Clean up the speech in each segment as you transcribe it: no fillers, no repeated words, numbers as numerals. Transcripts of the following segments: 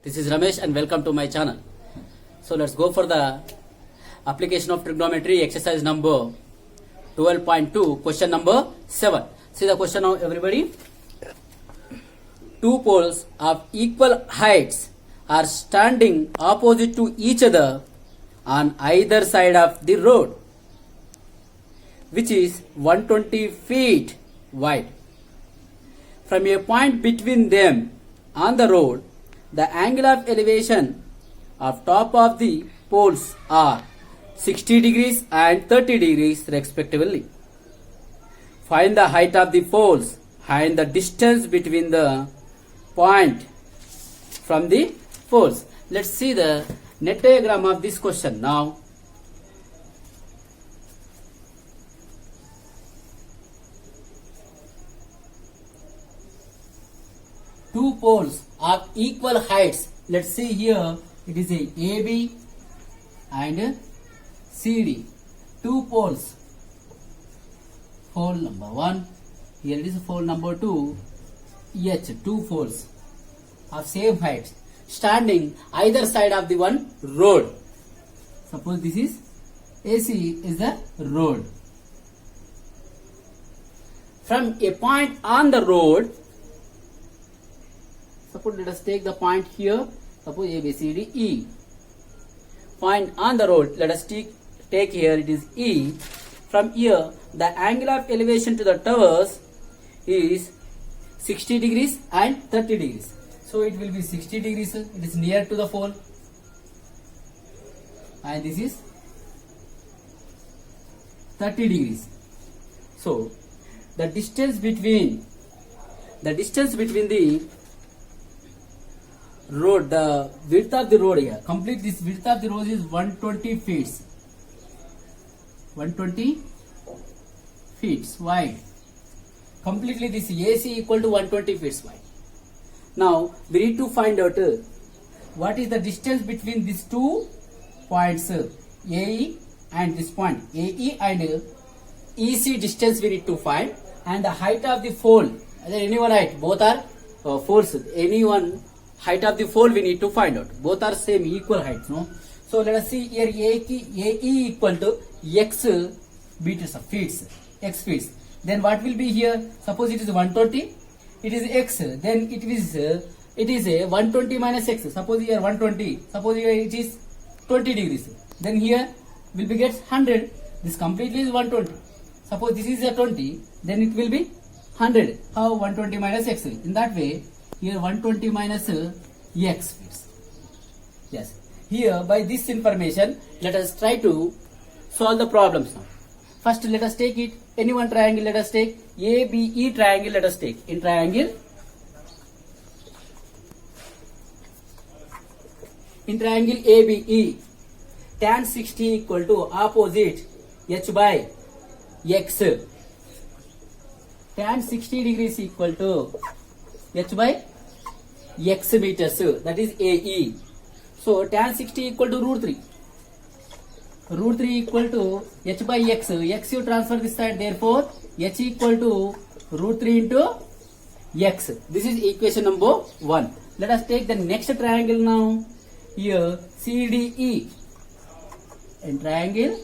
This is Ramesh and welcome to my channel. So let's go for the application of trigonometry exercise number 12.2 question number 7. See the question now everybody. Two poles of equal heights are standing opposite to each other on either side of the road, which is 120 feet wide. From a point between them on the road, the angle of elevation of top of the poles are 60 degrees and 30 degrees respectively. Find the height of the poles and the distance between the point from the poles. Let's see the net diagram of this question now. Two poles of equal heights. Let's see here it is a AB and CD. Two poles. Pole number 1. Here it is pole number 2. H. Two poles of same height standing either side of the one road. Suppose this is AC is the road. From a point on the road, suppose let us take the point here. Suppose A, B, C, D, E. Point on the road. Let us take here it is E. From here, the angle of elevation to the towers is 60 degrees and 30 degrees. So it will be 60 degrees. It is near to the pole. And this is 30 degrees. So the distance between the road, the width of the road here, complete this width of the road is 120 feet. 120 feet wide. Completely this AC equal to 120 feet wide. Now we need to find out what is the distance between these two points AE and this point AE and EC distance we need to find, and the height of the pole. Any one height, both are poles. Any one height of the pole we need to find out. Both are same equal height. No. So let us see here AE equal to X meters of feet. X feet. Then what will be here? Suppose it is 120. It is X. Then it is a 120 minus X. Suppose here 120. Suppose here it is 20 degrees. Then here will be gets 100. This completely is 120. Suppose this is a 20. Then it will be 100. How 120 minus X? In that way, here 120 minus X feet. Yes. Here by this information, let us try to solve the problems now. First, let us take it. Any one triangle, let us take ABE triangle. Let us take in triangle. In triangle ABE, tan 60 equal to opposite H by X. Tan 60 degrees equal to H by X meters. That is AE. So tan 60 equal to root 3. Root 3 equal to H by X. X you transfer this side, therefore H equal to root 3 into X. This is equation number 1. Let us take the next triangle now. Here CDE. In triangle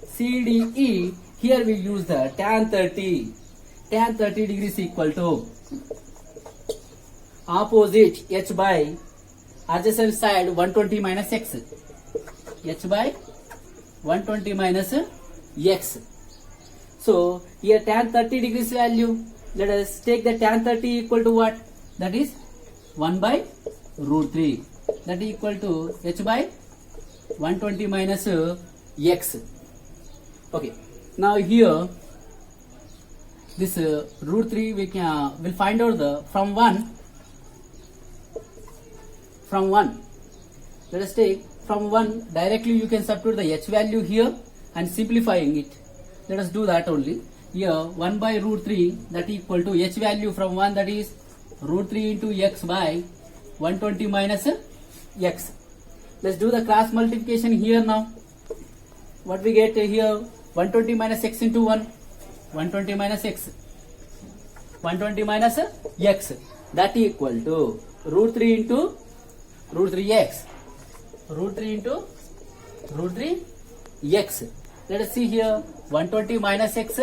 CDE, here we use the tan 30. Tan 30 degrees equal to opposite H by adjacent side 120 minus X. H by 120 minus X. So here tan 30 degrees value, let us take the tan 30 equal to what? That is 1 by root 3. That is equal to H by 120 minus X. Okay. Now here this root 3 we will find out the from 1. Let us take from 1 directly you can substitute the H value here and simplifying it. Let us do that only. Here 1 by root 3 that equal to H value from 1, that is root 3 into X by 120 minus X. Let's do the cross multiplication here now. What we get here? 120 minus X into 1. 120 minus X. 120 minus X. That equal to root 3 into root 3x. Root 3 into root 3x. Let us see here. 120 minus x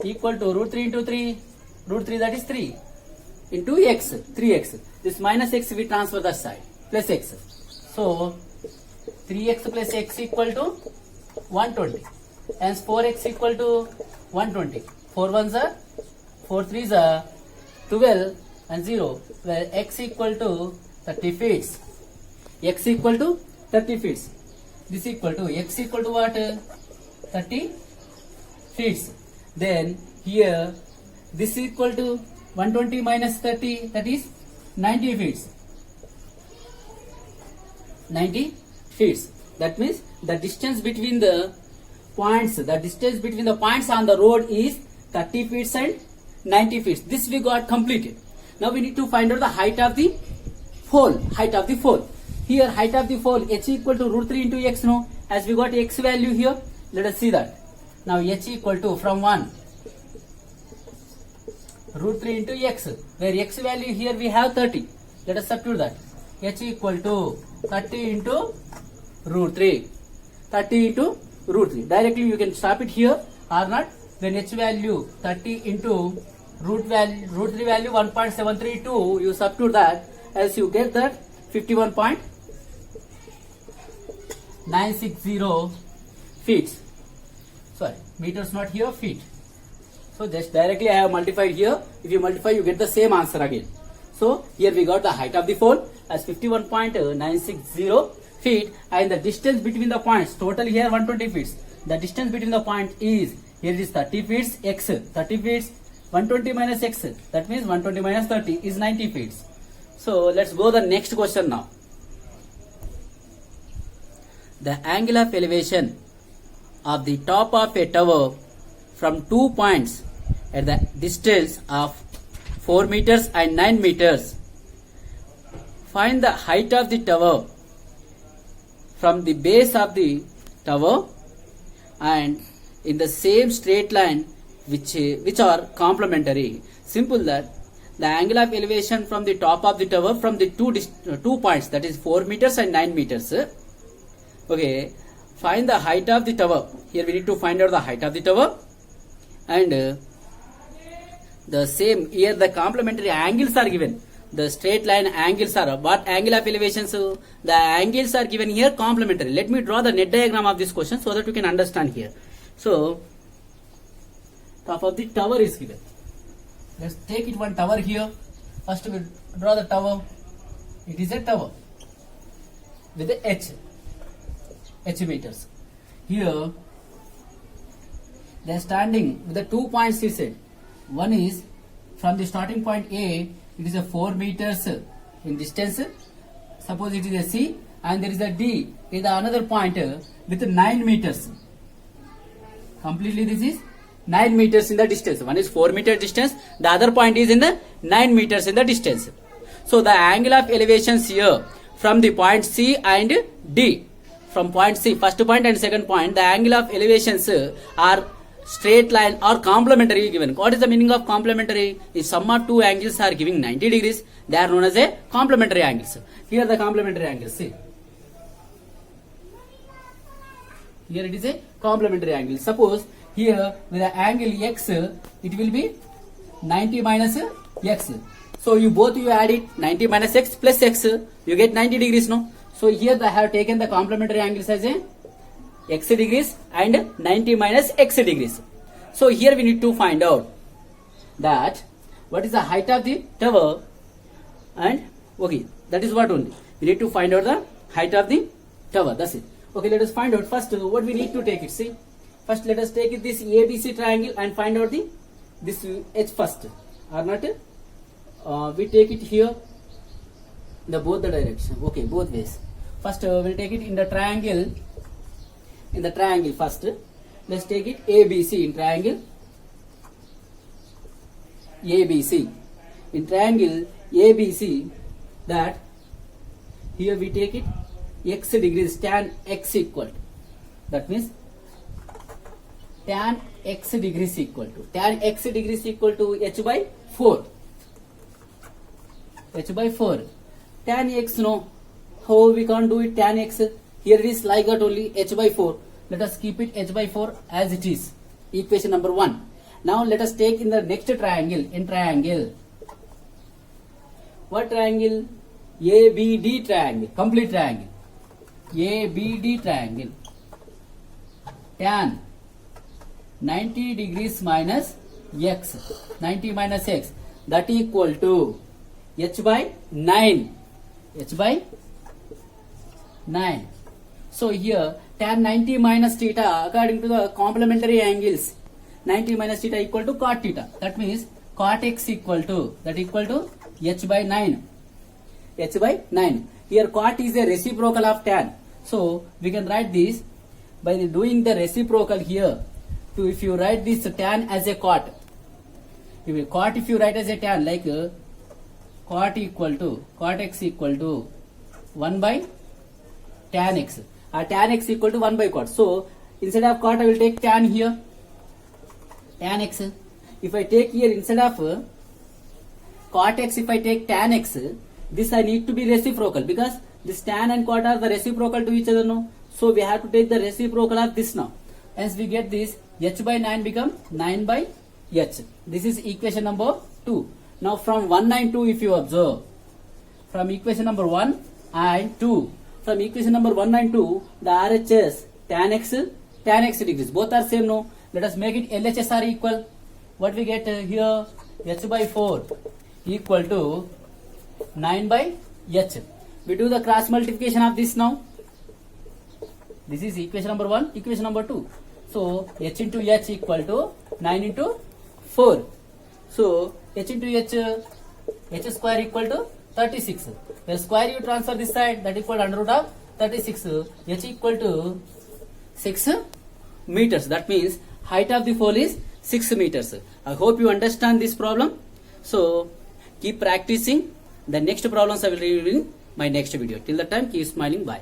equal to root 3 into 3. Root 3, that is 3 into x, 3x. This minus x we transfer that side, plus x. So 3x plus x equal to 120. Hence 4x equal to 120. 4 1s are 4 3s are 12 and 0, where x equal to 30 feet. X equal to 30 feet. This equal to x equal to what? 30 feet. Then here this equal to 120 minus 30, that is 90 feet. 90 feet. That means the distance between the points, on the road is 30 feet and 90 feet. This we got completed. Now we need to find out the height of the pole. Here height of the pole h equal to root 3 into x. No, as we got x value here, let us see that. Now h equal to from 1 root 3 into x, where x value here we have 30. Let us substitute that. H equal to 30 into root 3. 30 into root 3. Directly you can stop it here or not. Then h value 30 into root 3 value 1.732. You substitute that, as you get that 51.960 feet. Sorry, meters not here, feet. So just directly I have multiplied here. If you multiply, you get the same answer again. So here we got the height of the pole as 51.960 feet, and the distance between the points, total here 120 feet. The distance between the point is, here is 30 feet, x, 30 feet, 120 minus x, that means 120 minus 30 is 90 feet. So let's go the next question now. The angle of elevation of the top of a tower from 2 points at the distance of 4 meters and 9 meters. Find the height of the tower from the base of the tower and in the same straight line which are complementary. Simple that the angle of elevation from the top of the tower from the two points, that is 4 meters and 9 meters. Okay, find the height of the tower. Here we need to find out the height of the tower, and the same here the complementary angles are given. The straight line angles are what angle of elevation? So the angles are given here complementary. Let me draw the net diagram of this question so that you can understand here. So top of the tower is given. Let's take it one tower here. First we draw the tower. It is a tower with the h meters. Here they are standing with the 2 points he said. One is from the starting point A, it is a 4 meters in distance. Suppose it is a C, and there is a D is another point with 9 meters. Completely this is 9 meters in the distance. One is 4 meter distance, the other point is in the 9 meters in the distance. So the angle of elevations here from the point C and D, from point C, first point and second point, the angle of elevations are straight line or complementary given. What is the meaning of complementary? If sum of two angles are giving 90 degrees, they are known as a complementary angles. Here the complementary angles, see. Here it is a complementary angle. Suppose here with the angle x, it will be 90 minus x. So you add it, 90 minus x plus x, you get 90 degrees, no? So here I have taken the complementary angles as a x degrees and 90 minus x degrees. So here we need to find out that what is the height of the tower, and okay, that is what only. We need to find out the height of the tower, that's it. Okay, let us find out first what we need to take it. See, first let us take it this ABC triangle and find out this h first, or not. We take it here both the direction. Okay, both ways. First we'll take it in the triangle. In the triangle first, let's take it ABC in triangle. ABC in triangle ABC, that here we take it x degrees, tan x equal to, that means tan x degrees equal to h by 4. Tan x, no, how we can't do it tan x? Here it is like that only, h by 4. Let us keep it h by 4 as it is. Equation number 1. Now let us take in the next triangle. In triangle, what triangle? ABD triangle, complete triangle. ABD triangle. Tan 90 degrees minus x, 90 minus x, that equal to h by 9. H by 9. So here tan 90 minus theta, according to the complementary angles, 90 minus theta equal to cot theta. That means cot x equal to, that equal to h by 9. H by 9. Here cot is a reciprocal of tan. So we can write this by doing the reciprocal here. To if you write this tan as a cot, if you write as a tan, like cot equal to, cot x equal to 1 by tan x, or tan x equal to 1 by cot. So instead of cot I will take tan here, tan x. If I take here instead of cot x, if I take tan x, this I need to be reciprocal, because this tan and cot are the reciprocal to each other, no? So we have to take the reciprocal of this now. Hence we get this h by 9 become 9 by h. This is equation number 2. Now from 1 and 2, if you observe, from equation number 1 and 2, from equation number 1 and 2, the RHS tan x degrees, both are same, no? Let us make it LHS are equal. What we get here? H by 4 equal to 9 by h. We do the cross multiplication of this now. This is equation number 1, equation number 2. So h into h equal to 9 into 4. So h into h square equal to 36. The square you transfer this side, that equal under root of 36. H equal to 6 meters. That means height of the pole is 6 meters. I hope you understand this problem. So keep practicing. The next problems I will review in my next video. Till that time, keep smiling. Bye.